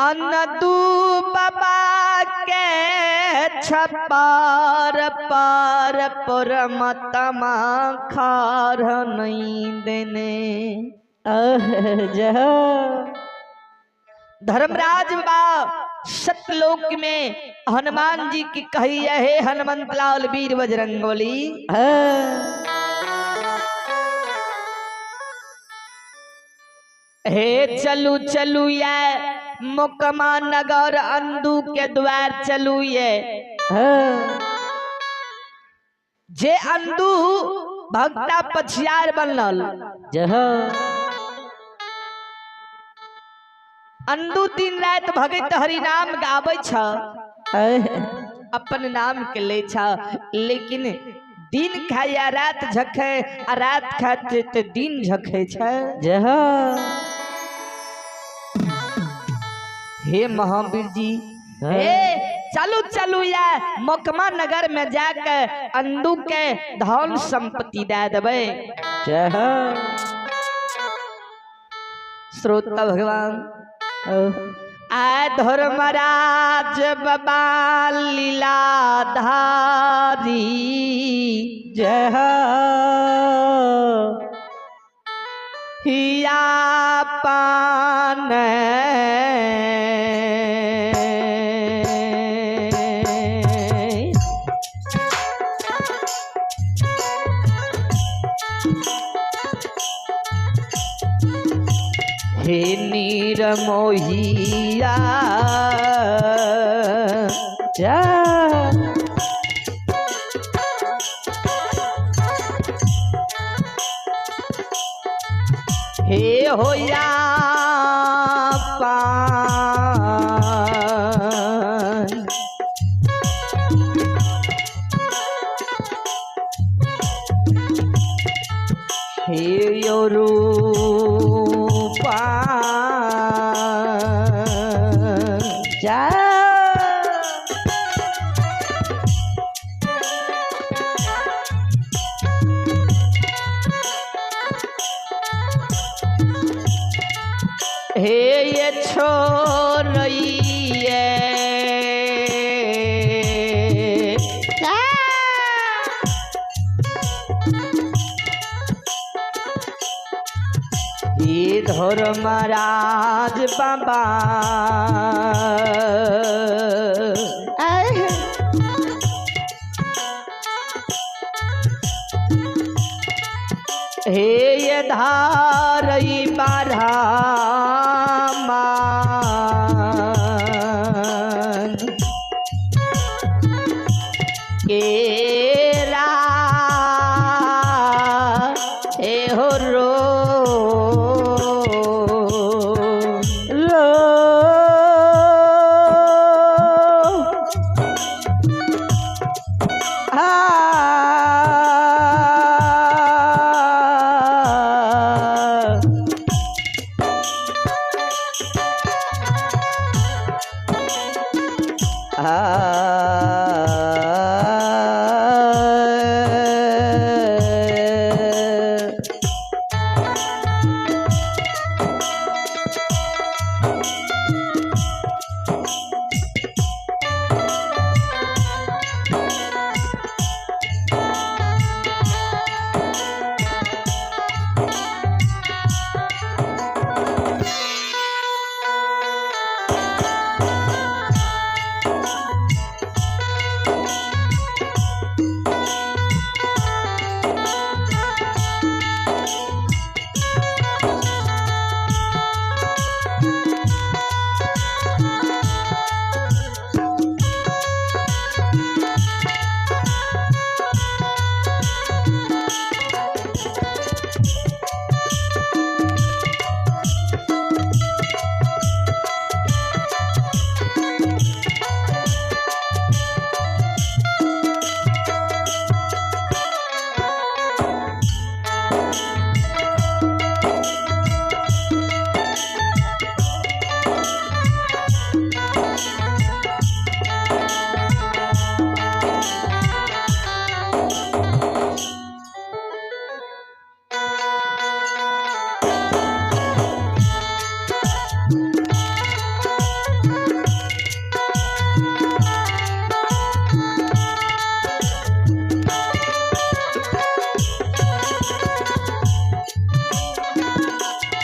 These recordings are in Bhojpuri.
अनदू बाबा के छपार पार पर मतमा खार नहीं देने। धर्मराज बाबा सतलोक में हनुमान जी की कही है, हनुमंत लाल वीर बजरंगबली। हे चलू चलू ये मोकमा नगर अंदू के द्वार चलू ये। जे अंदू भक्ता पछियार बनल। अंदू दिन रात भगत हरि नाम गावे छ, अपन नाम के ले छ, लेकिन दिन खाया रात झखे, रात खाते तो दिन झखे छ। हे महावीर जी, हे चलू चलू या मोकमा नगर में जाकर अंदू के धन संपत्ति दे देवे। श्रोता भगवान आ धर्मराज बाबा लीलाधारी जय हिया पान हे नीर मोहिया हे होया पान हे योरू हे ये छोरइए ये धर्मराज बाबा हे ये धारई बारा मान केरा हे हो रो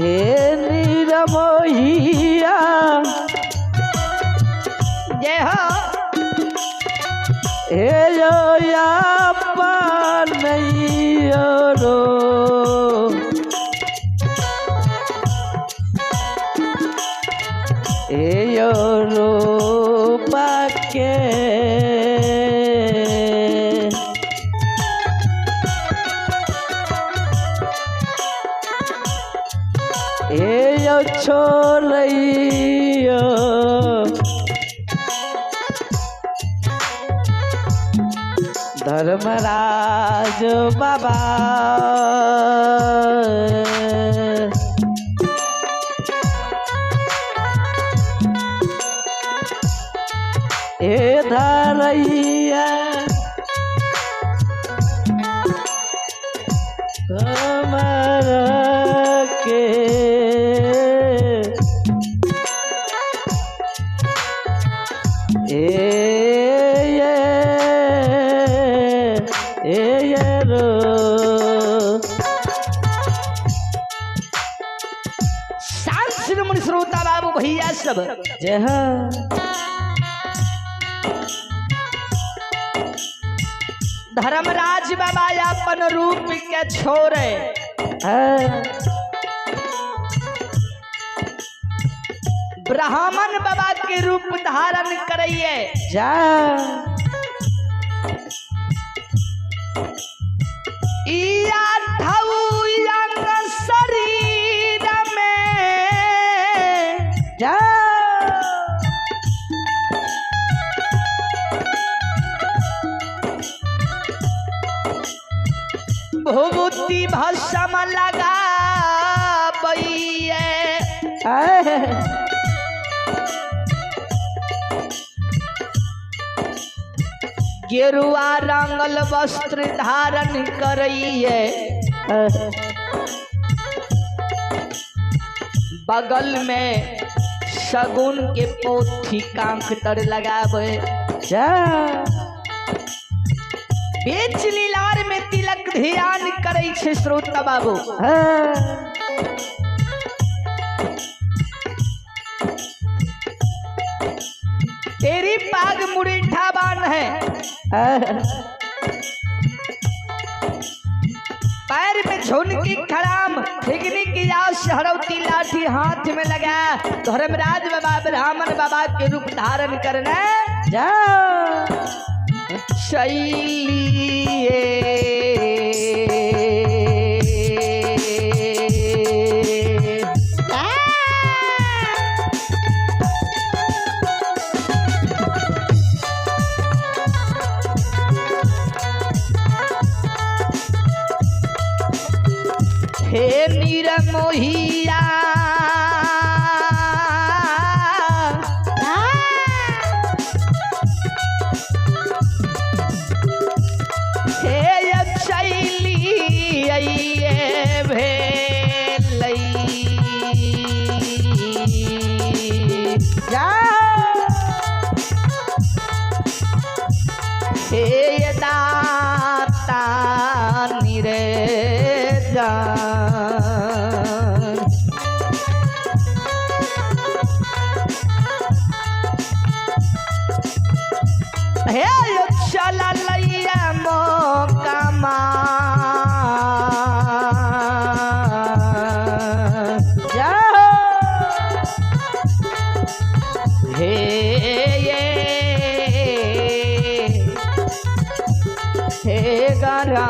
हे निरमोहिया जय हो हे यो या पानैयो रो हे यो रो पाके हे यो छोरैयो धर्मराज बाबा ए धरैया कमर के श्रोता बाबू भैया सब जय हो धर्मराज बाबा अपन रूप के छोड़े ब्राह्मण बाबा के रूप धारण करिए जा शरीर में जा भूति भस्म लगा गेरुआ रंगल वस्त्र धारण करिए बगल में शगुन के पोथी कांख तर लगावे बीच लीलार में तिलक ध्यान करे छे श्रोता बाबू तेरी पाग मुरीठा बान है पैर में झुनकी खड़ाम ठिकनी की हरौती लाठी हाथ में लगा धर्मराज बाबा ब्राह्मण बाबा के रूप धारण करना जाओ शैलिए हे निरमोहिया हे शैली भेलई हे दाता निरे हे चला लैया मोकमा जाओ हे गरा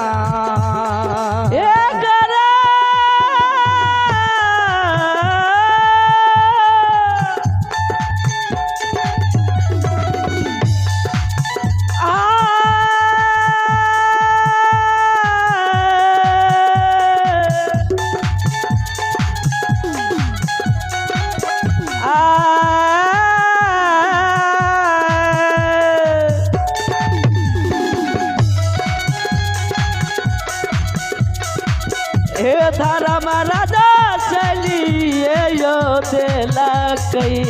हे धर्म राजा चलिए यो तेलकई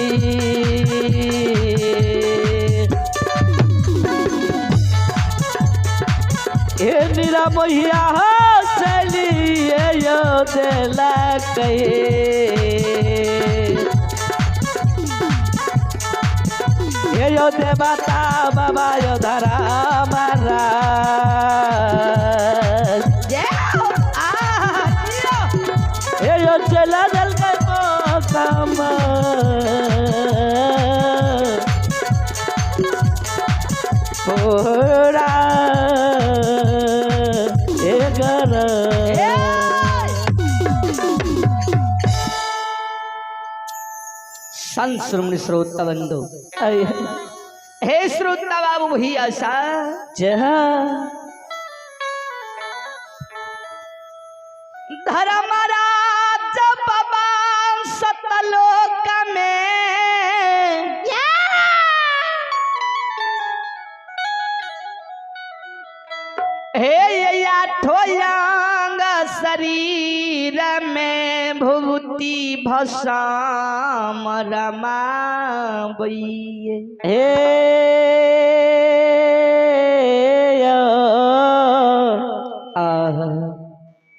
हे निरमोहिया चलिए यो देला कहे यो देवता बाबा यो धरा महाराज यो चला दल के मौसम पूरा संश्रुमि श्रोता बंधु हे श्रोता बाबू भैया सा धर्मराज बाबा सतलोक में हे आठो अंग शरीर में भूति भस्म रमाबैये हे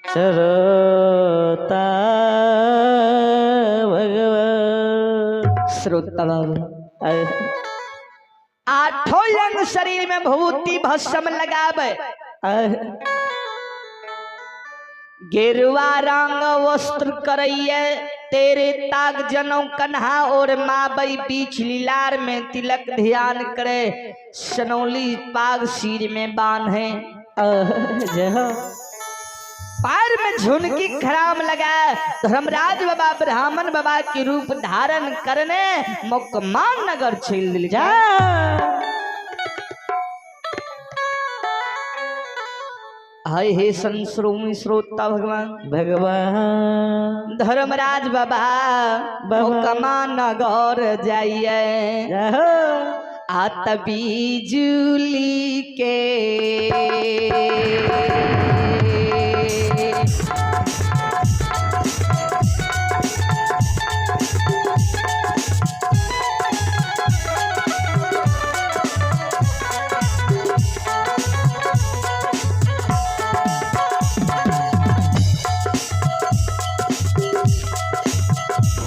श्रोता भगवान श्रोता बाबू आठों अंग शरीर में भूति भस्म लगावे गेरुआ रंग वस्त्र करैये तेरे ताक जनौ कन्हा और माबई बीच लीलार में तिलक ध्यान करे सनौली पाग सिर में बांधे पैर में झुनकी खराम लगा धर्मराज बाबा ब्राह्मण बाबा के रूप धारण करने मुकमान नगर चल जा हाय हे संश्रोमी श्रोता भगवान धर्मराज बाबा मुकमा नगर जाइए आत बिजुली के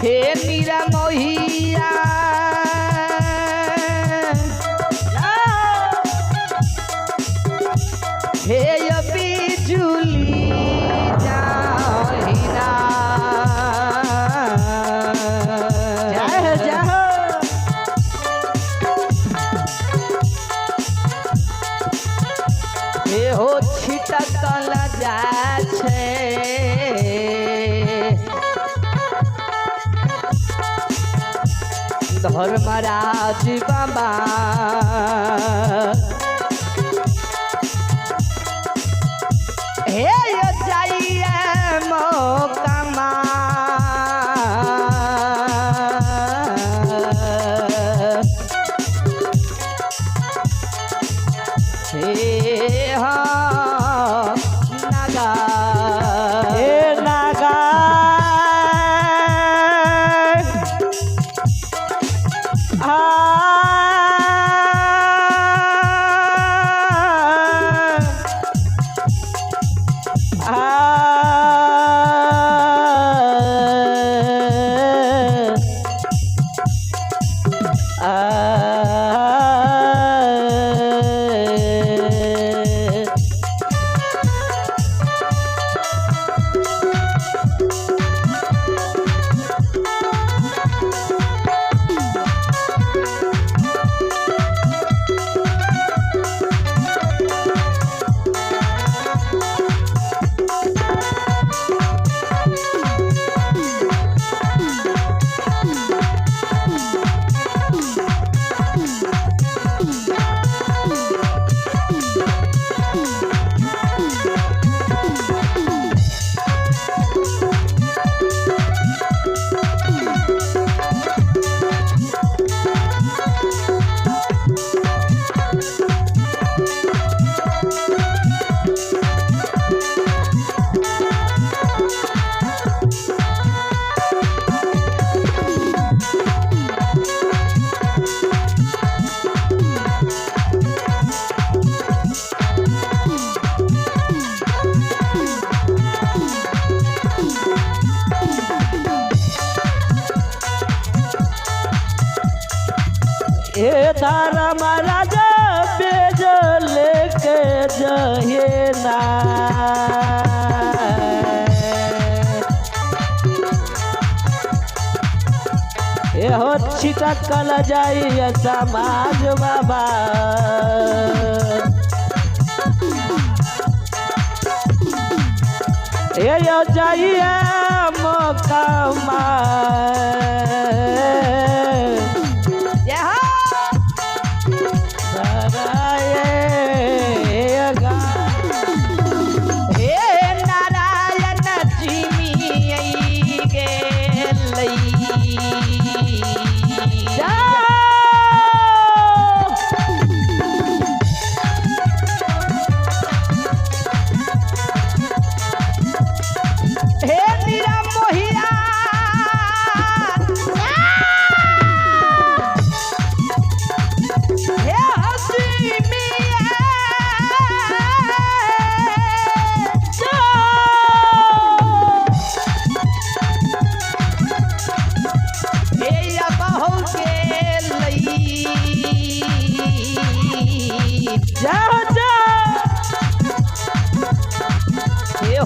हे मीरा मोहिया हे बिजुली जाहिरा हे हो छिटकल जा छे धर्मराज बाबा हे यो जाइए मोकमा हे हाँ नागा हे नागा ए तारा महाराजा बेज लेके जहे ना ए हो छिटकल जाई समाज बाबा ए यो जाइए मोकमा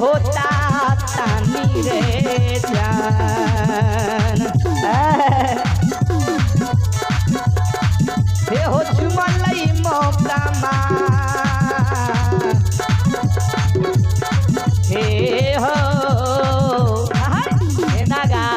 होता तानी रे जान हे हो चुमलई मौका हे हो हे नागा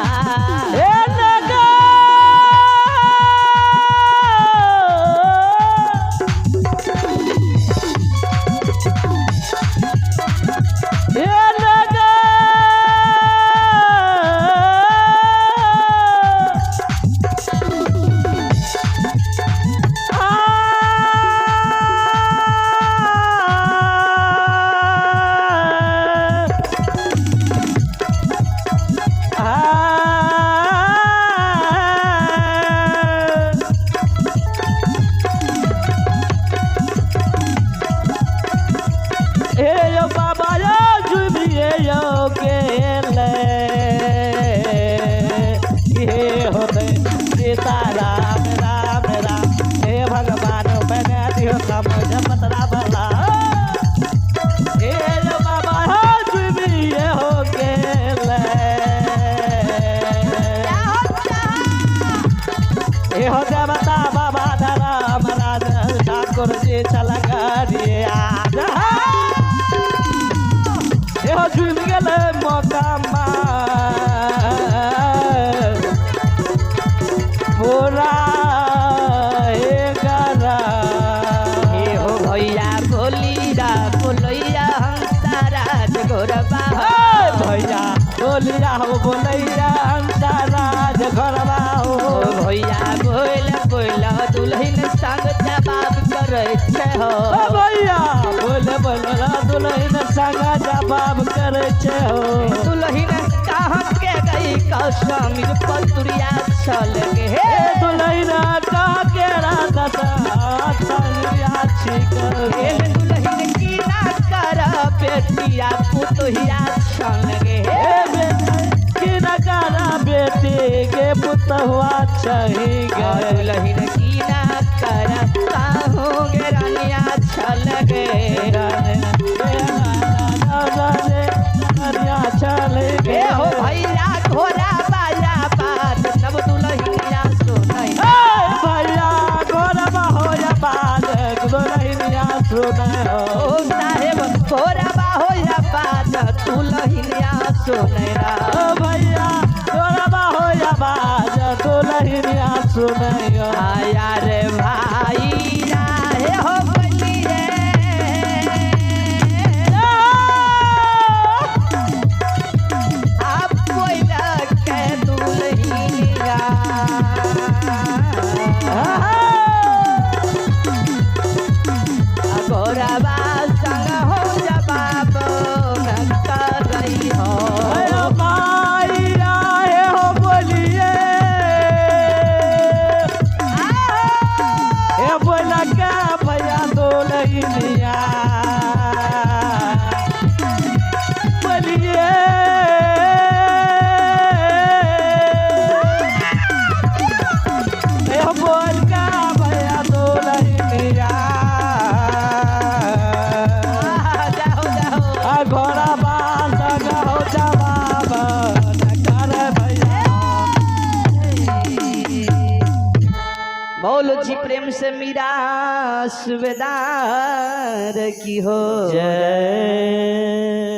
राम राम राम हे भगवान मैंने दियो समझ मतरा भला हे बाबा ये हो गेले हे हो देवता बाबा राम राज ठाकुर जी चला गाड़ी आजा हे हो झूम गेले मौका बोला हे हो भैया बोलिया बोलैया हम तारा जगोरबा भैया बोलिया हो बोलैया हम तारा जगोरबा हो भैया बोल बोल दुल्हन संग जवाब करे छे हो भैया बोल बोल दुल्हन संग जवाब करे छे हो दुल्हन कहाँ के गई कौशमीर पतुरिया चल गे हे दुल्हन कहाँ के राधा छलिया छिक हे दुल्हन की ना कर बेटिया पुतहिया चल गे हे की ना कर बेटी के पुतहुआ छही गे दुल्हन की ना कर काहोगे रानिया चल गे चले हो भैया घोड़ा बाया बात नब दुल्हनिया सुनाई भैया घोड़ा हो या बात दुल्हनिया सुनाई ओ साहेब घोड़ा हो या बात दुल्हनिया सुनाई भैया घोड़ा हो या बात दुल्हनिया सुनाई आया रे भाई हे हो बलिए गोरबा संग हो जवाब कर रही हो भाई आए हो बोलिए बोलो जी प्रेम से मीरा सुबेदार की हो जय